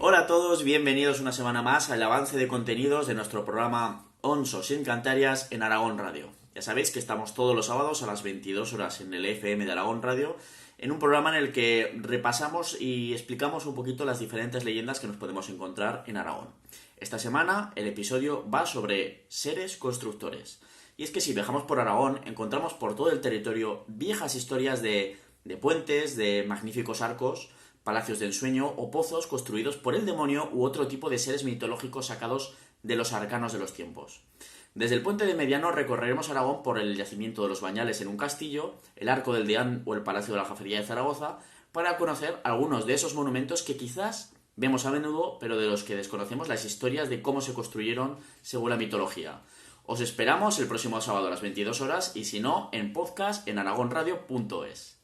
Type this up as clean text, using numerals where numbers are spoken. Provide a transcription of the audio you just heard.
Hola a todos, bienvenidos una semana más al avance de contenidos de nuestro programa Onsos en Cantarias en Aragón Radio. Ya sabéis que estamos todos los sábados a las 22 horas en el FM de Aragón Radio, en un programa en el que repasamos y explicamos un poquito las diferentes leyendas que nos podemos encontrar en Aragón. Esta semana el episodio va sobre seres constructores. Y es que si viajamos por Aragón, encontramos por todo el territorio viejas historias de puentes, de magníficos arcos, palacios de ensueño o pozos construidos por el demonio u otro tipo de seres mitológicos sacados de los arcanos de los tiempos. Desde el puente de Mediano recorreremos Aragón por el yacimiento de los Bañales en un castillo, el Arco del Deán o el Palacio de la Jafería de Zaragoza, para conocer algunos de esos monumentos que quizás vemos a menudo, pero de los que desconocemos las historias de cómo se construyeron según la mitología. Os esperamos el próximo sábado a las 22 horas y si no, en podcast en aragonradio.es.